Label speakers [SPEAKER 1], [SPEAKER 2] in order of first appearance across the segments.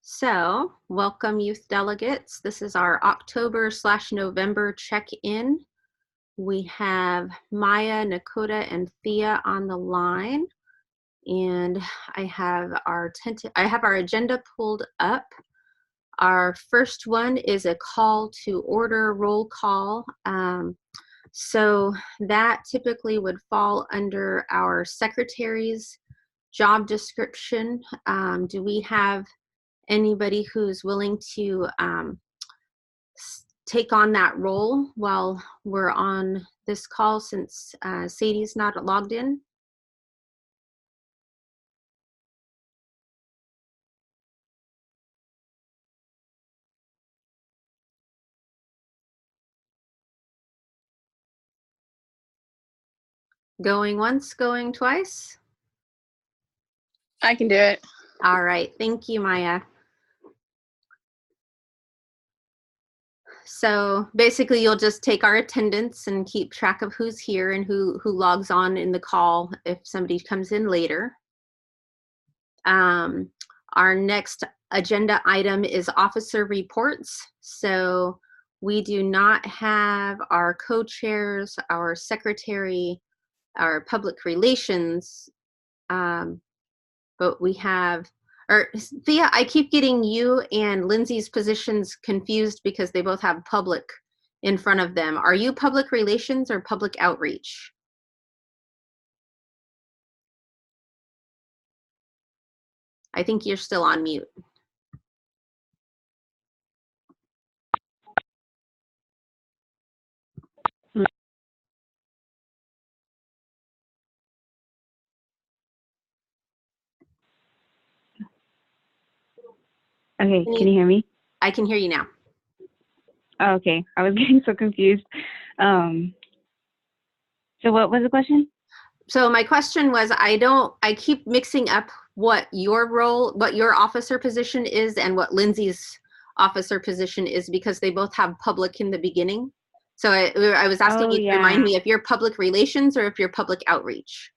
[SPEAKER 1] So, welcome youth delegates. This is our October/November check-in. We have Maya, Nakota, and Thea on the line, and I have our agenda pulled up. Our first one is a call to order roll call. So that typically would fall under our secretary's job description. Do we have anybody who's willing to take on that role while we're on this call, since Sadie's not logged in? Going once, going twice?
[SPEAKER 2] I can do it.
[SPEAKER 1] All right, thank you, Maya. So basically, you'll just take our attendance and keep track of who's here and who logs on in the call if somebody comes in later. Our next agenda item is officer reports. So we do not have our co-chairs, our secretary, our public relations, but we have, or Thea, I keep getting you and Lindsay's positions confused because they both have public in front of them. Are you public relations or public outreach? I think you're still on mute.
[SPEAKER 3] Okay, can you hear me?
[SPEAKER 1] I can hear you now.
[SPEAKER 3] Oh, okay, I was getting so confused. So what was the question?
[SPEAKER 1] So my question was, I keep mixing up what your role, what your officer position is and what Lindsay's officer position is, because they both have public in the beginning. So I was asking you to remind me if you're public relations or if you're public outreach.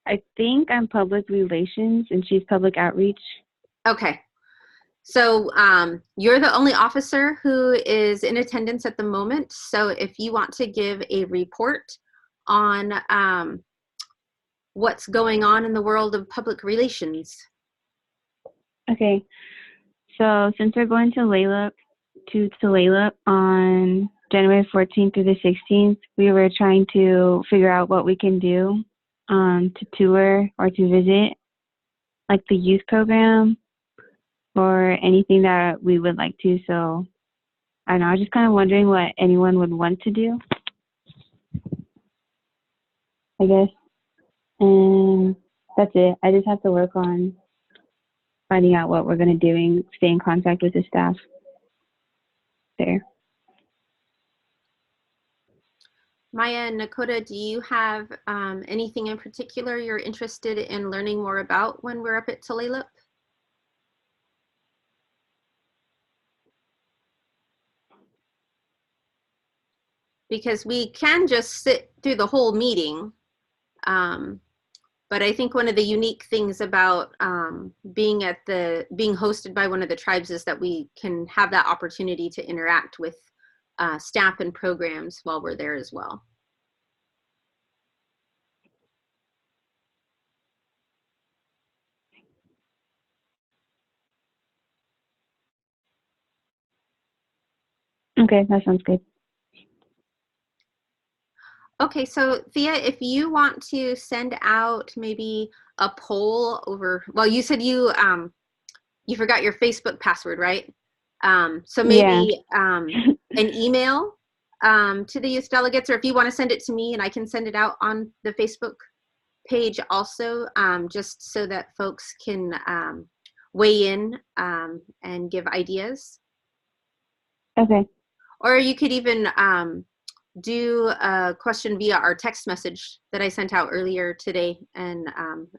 [SPEAKER 3] I think I'm public relations and she's public outreach.
[SPEAKER 1] Okay. So you're the only officer who is in attendance at the moment. So if you want to give a report on what's going on in the world of public relations.
[SPEAKER 3] Okay. So since we're going to Tulalip on January 14th through the 16th, we were trying to figure out what we can do to tour or to visit, like the youth program or anything that we would like to. So I don't know, I was just kind of wondering what anyone would want to do, I guess. And that's it. I just have to work on finding out what we're going to do and stay in contact with the staff there.
[SPEAKER 1] Maya and Nakota, do you have anything in particular you're interested in learning more about when we're up at Tulalip? Because we can just sit through the whole meeting, but I think one of the unique things about being hosted by one of the tribes is that we can have that opportunity to interact with staff and programs while we're there as well.
[SPEAKER 3] Okay, that sounds good.
[SPEAKER 1] Okay, so Thea, if you want to send out maybe a poll over, well, you said you forgot your Facebook password, right? So maybe an email to the youth delegates, or if you want to send it to me and I can send it out on the Facebook page also, just so that folks can weigh in and give ideas.
[SPEAKER 3] Okay.
[SPEAKER 1] Or you could even do a question via our text message that I sent out earlier today and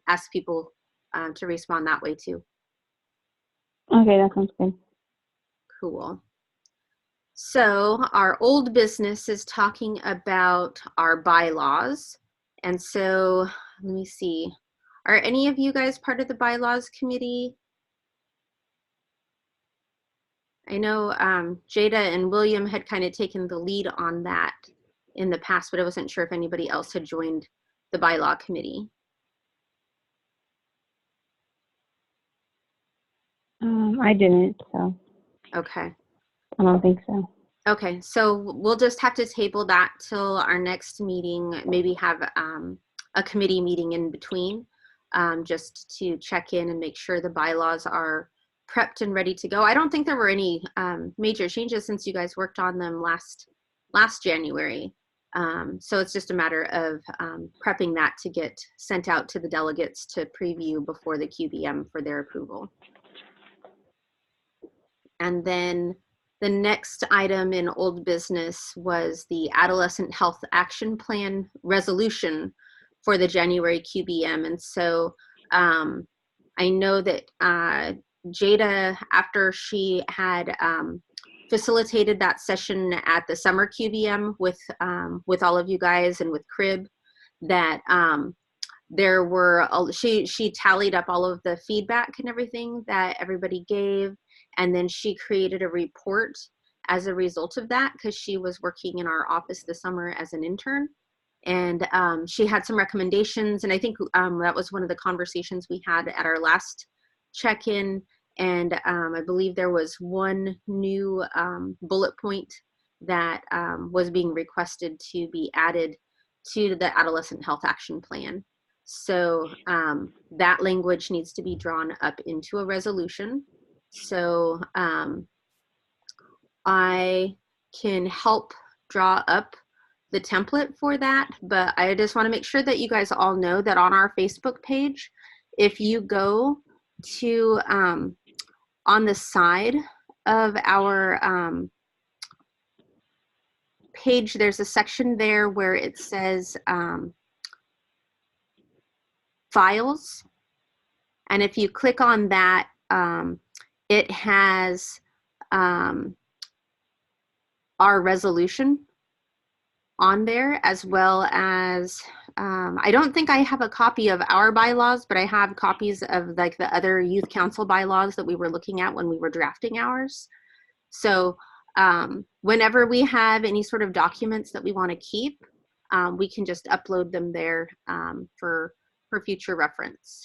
[SPEAKER 1] ask people to respond that way too.
[SPEAKER 3] Okay, that sounds good.
[SPEAKER 1] Cool. So our old business is talking about our bylaws. And so let me see. Are any of you guys part of the bylaws committee? I know Jada and William had kind of taken the lead on that in the past, but I wasn't sure if anybody else had joined the bylaw committee.
[SPEAKER 3] I didn't, so
[SPEAKER 1] Okay.
[SPEAKER 3] I don't think so.
[SPEAKER 1] Okay, so we'll just have to table that till our next meeting, maybe have a committee meeting in between, just to check in and make sure the bylaws are prepped and ready to go. I don't think there were any major changes since you guys worked on them last January. So it's just a matter of prepping that to get sent out to the delegates to preview before the QBM for their approval. And then the next item in old business was the Adolescent Health Action Plan resolution for the January QBM. And so I know that Jada, after she had facilitated that session at the summer QBM with all of you guys and with Crib, that there were, she tallied up all of the feedback and everything that everybody gave. And then she created a report as a result of that, because she was working in our office this summer as an intern. And she had some recommendations. And I think that was one of the conversations we had at our last check-in. And I believe there was one new bullet point that was being requested to be added to the Adolescent Health Action Plan. So that language needs to be drawn up into a resolution. So I can help draw up the template for that, but I just want to make sure that you guys all know that on our Facebook page, if you go to on the side of our page, there's a section there where it says files. And if you click on that, it has our resolution on there, as well as I don't think I have a copy of our bylaws, but I have copies of like the other youth council bylaws that we were looking at when we were drafting ours. So whenever we have any sort of documents that we want to keep, we can just upload them there for future reference.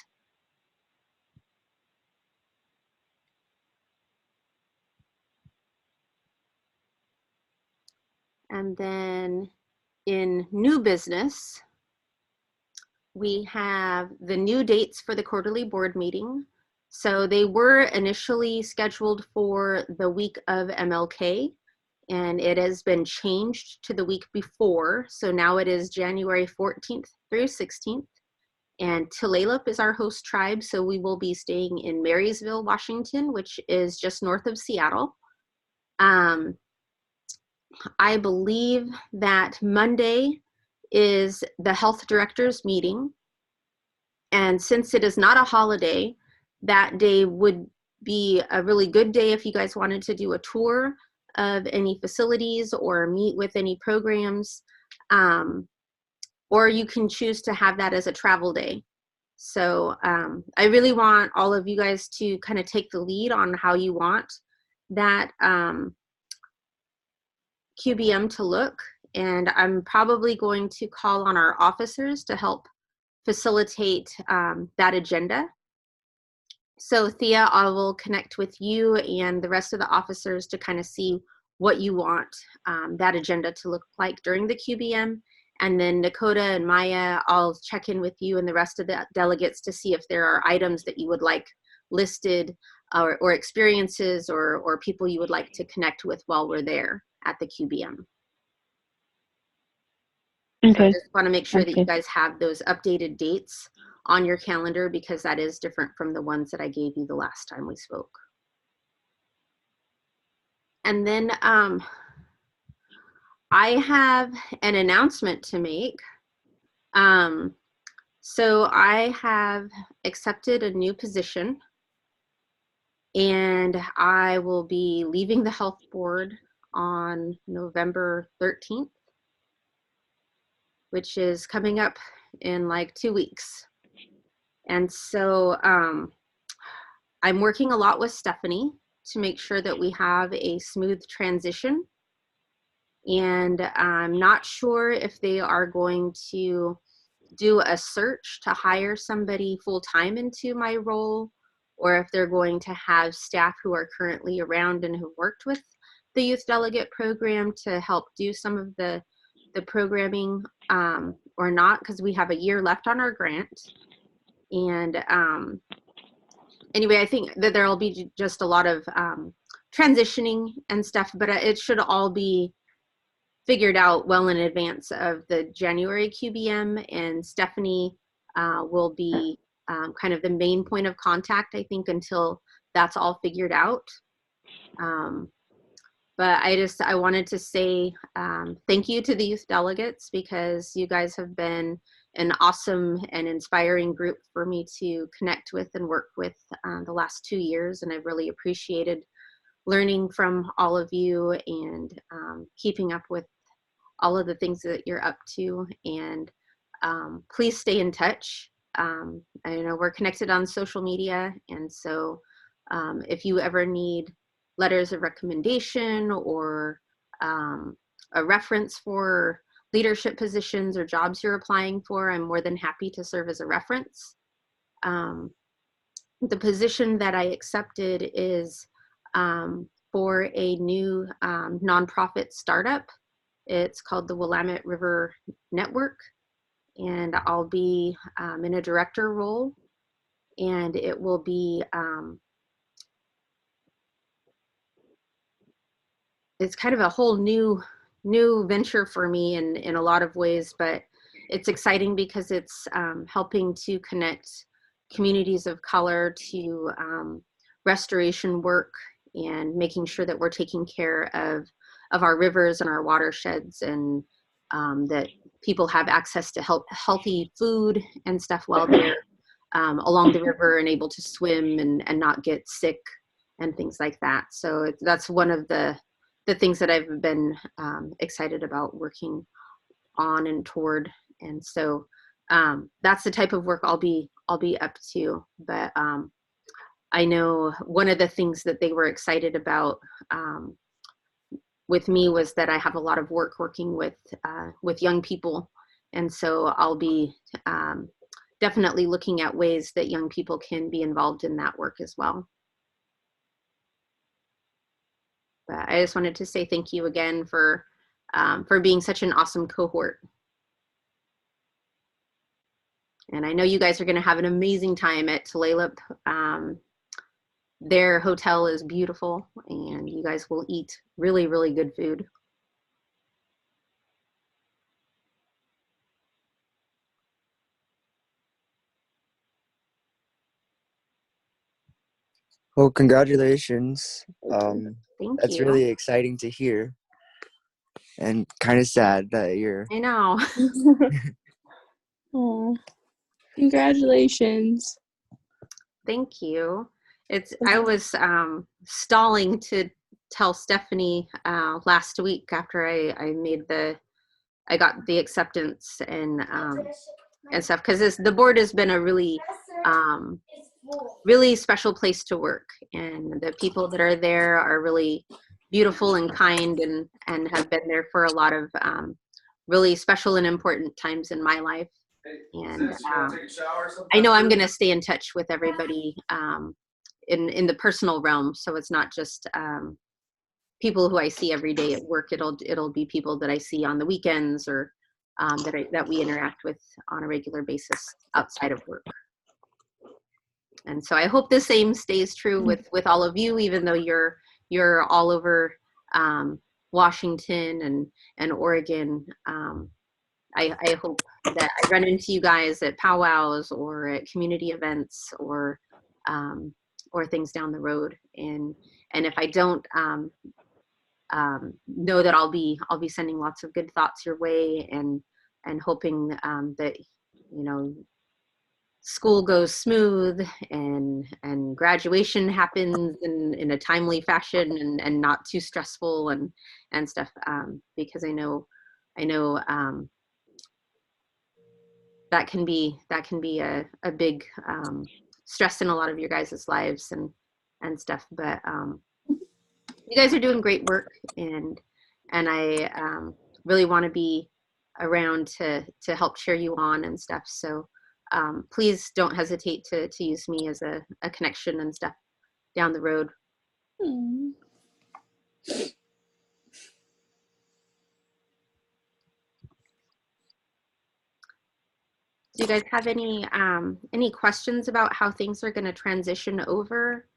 [SPEAKER 1] And then in new business, we have the new dates for the quarterly board meeting. So they were initially scheduled for the week of MLK, and it has been changed to the week before. So now it is January 14th through 16th. And Tulalip is our host tribe, so we will be staying in Marysville, Washington, which is just north of Seattle. I believe that Monday is the health director's meeting. And since it is not a holiday, that day would be a really good day if you guys wanted to do a tour of any facilities or meet with any programs. Or you can choose to have that as a travel day. So I really want all of you guys to kind of take the lead on how you want that QBM to look, and I'm probably going to call on our officers to help facilitate that agenda. So Thea, I will connect with you and the rest of the officers to kind of see what you want that agenda to look like during the QBM. And then Nakota and Maya, I'll check in with you and the rest of the delegates to see if there are items that you would like listed or experiences or people you would like to connect with while we're there at the QBM.
[SPEAKER 3] Okay.
[SPEAKER 1] So I just want to make sure that you guys have those updated dates on your calendar, because that is different from the ones that I gave you the last time we spoke. And then I have an announcement to make. So I have accepted a new position, and I will be leaving the health board on November 13th, which is coming up in like 2 weeks. And so I'm working a lot with Stephanie to make sure that we have a smooth transition. And I'm not sure if they are going to do a search to hire somebody full-time into my role, or if they're going to have staff who are currently around and who worked with the Youth Delegate program to help do some of the programming, or not, because we have a year left on our grant. And anyway, I think that there'll be just a lot of transitioning and stuff, but it should all be figured out well in advance of the January QBM, and Stephanie will be kind of the main point of contact, I think, until that's all figured out. But I wanted to say thank you to the youth delegates, because you guys have been an awesome and inspiring group for me to connect with and work with the last 2 years, and I've really appreciated learning from all of you and keeping up with all of the things that you're up to. And please stay in touch. I know we're connected on social media, and so if you ever need letters of recommendation or a reference for leadership positions or jobs you're applying for, I'm more than happy to serve as a reference. The position that I accepted is for a new nonprofit startup. It's called the Willamette River Network, and I'll be in a director role, and it will be, it's kind of a whole new venture for me in a lot of ways, but it's exciting because it's helping to connect communities of color to restoration work and making sure that we're taking care of our rivers and our watersheds, and that people have access to healthy food and stuff while they're along the river and able to swim and not get sick and things like that. So that's one of the things that I've been excited about working on and toward. And so that's the type of work I'll be up to. But I know one of the things that they were excited about with me was that I have a lot of work working with young people. And so I'll be definitely looking at ways that young people can be involved in that work as well. But I just wanted to say thank you again for being such an awesome cohort. And I know you guys are going to have an amazing time at Tulalip. Their hotel is beautiful, and you guys will eat really, really good food.
[SPEAKER 4] Well, congratulations.
[SPEAKER 1] Thank
[SPEAKER 4] That's
[SPEAKER 1] you.
[SPEAKER 4] really exciting to hear, and kind of sad that you're.
[SPEAKER 1] I know.
[SPEAKER 2] Oh, congratulations.
[SPEAKER 1] Thank you. I was stalling to tell Stephanie last week after I got the acceptance and stuff, because the board has been a really really special place to work, and the people that are there are really beautiful and kind, and have been there for a lot of really special and important times in my life. And I know I'm going to stay in touch with everybody in the personal realm, so it's not just people who I see every day at work. It'll be people that I see on the weekends, or that we interact with on a regular basis outside of work. And so I hope the same stays true with all of you, even though you're all over Washington and Oregon. I hope that I run into you guys at powwows or at community events or things down the road. And if I don't, know that I'll be sending lots of good thoughts your way, and hoping that, you know, school goes smooth and graduation happens in a timely fashion and not too stressful and stuff, because I know that can be a big stress in a lot of your guys' lives and stuff. But you guys are doing great work, and I really want to be around to help cheer you on and stuff. So please don't hesitate to use me as a connection and stuff down the road.
[SPEAKER 2] Mm.
[SPEAKER 1] Do you guys have any questions about how things are going to transition over?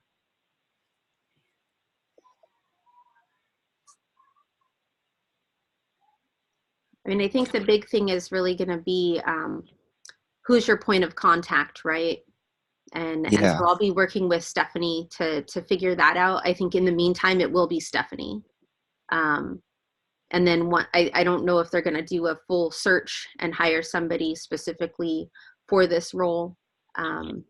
[SPEAKER 1] I mean, I think the big thing is really going to be who's your point of contact, right? And
[SPEAKER 4] Yeah.
[SPEAKER 1] so I'll be working with Stephanie to figure that out. I think in the meantime, it will be Stephanie. And then I don't know if they're going to do a full search and hire somebody specifically for this role. And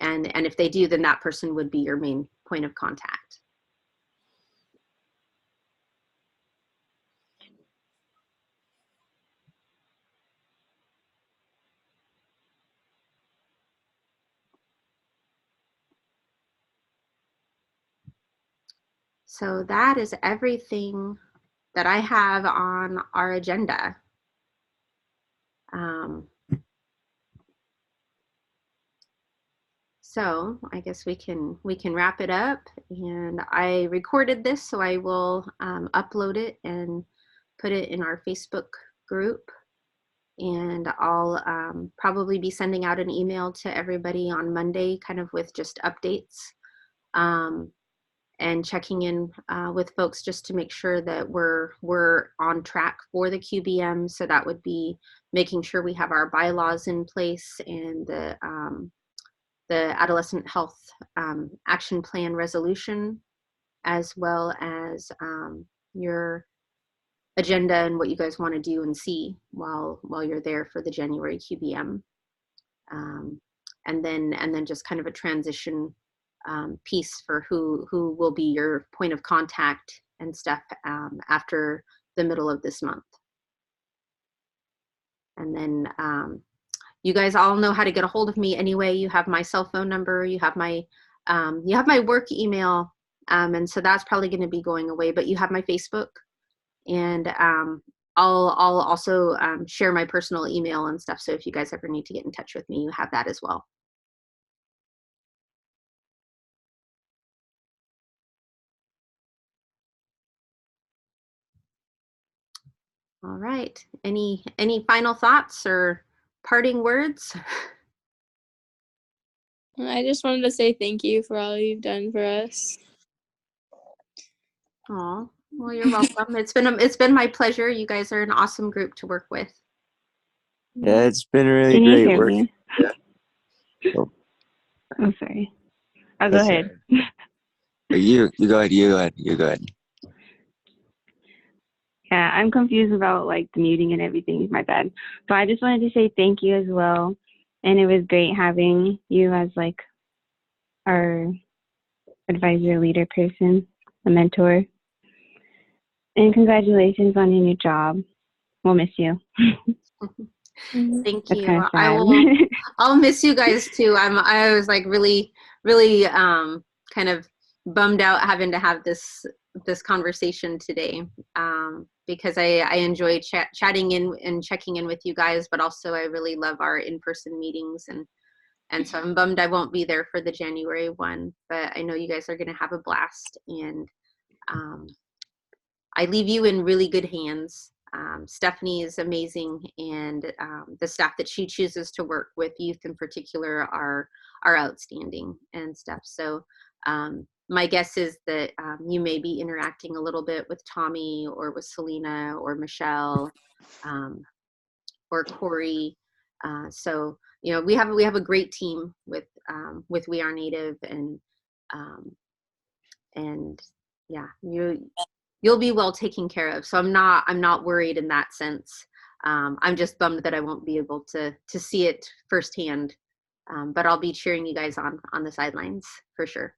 [SPEAKER 1] if they do, then that person would be your main point of contact. So that is everything that I have on our agenda. So I guess we can wrap it up, and I recorded this, so I will upload it and put it in our Facebook group, and I'll probably be sending out an email to everybody on Monday, kind of with just updates and checking in with folks just to make sure that we're on track for the QBM. So that would be making sure we have our bylaws in place and the Adolescent Health Action Plan resolution, as well as your agenda and what you guys want to do and see while you're there for the January QBM, and then just kind of a transition piece for who will be your point of contact and stuff after the middle of this month. And then you guys all know how to get a hold of me anyway. You have my cell phone number, you have my work email, and so that's probably going to be going away, but you have my Facebook, and I'll also share my personal email and stuff, so if you guys ever need to get in touch with me, you have that as well. All right, any final thoughts or parting words?
[SPEAKER 2] I just wanted to say thank you for all you've done for us.
[SPEAKER 1] Oh, well, you're welcome. It's been my pleasure. You guys are an awesome group to work with.
[SPEAKER 4] Yeah, it's been really
[SPEAKER 3] Can you
[SPEAKER 4] great
[SPEAKER 3] hear
[SPEAKER 4] working.
[SPEAKER 3] me?
[SPEAKER 4] Oh,
[SPEAKER 3] I'm sorry. I'll go
[SPEAKER 4] that's
[SPEAKER 3] ahead.
[SPEAKER 4] right. You go ahead. You go ahead. You go ahead.
[SPEAKER 3] Yeah, I'm confused about like the muting and everything. My bad. So I just wanted to say thank you as well. And it was great having you as like our advisor, leader person, a mentor. And congratulations on your new job. We'll miss you.
[SPEAKER 1] Thank
[SPEAKER 3] That's
[SPEAKER 1] you.
[SPEAKER 3] kind of
[SPEAKER 1] I
[SPEAKER 3] sad.
[SPEAKER 1] will. I'll miss you guys too. I was like really kind of bummed out having to have this conversation today, because I enjoy chatting in and checking in with you guys, but also I really love our in-person meetings, and so I'm bummed I won't be there for the January one, but I know you guys are going to have a blast, and I leave you in really good hands. Stephanie is amazing, and the staff that she chooses to work with, youth in particular, are outstanding and stuff. So my guess is that you may be interacting a little bit with Tommy or with Selena or Michelle or Corey. So you know we have a great team with We Are Native, and yeah, you'll be well taken care of. So I'm not worried in that sense. I'm just bummed that I won't be able to see it firsthand. But I'll be cheering you guys on the sidelines for sure.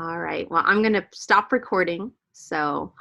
[SPEAKER 1] All right. Well, I'm going to stop recording. So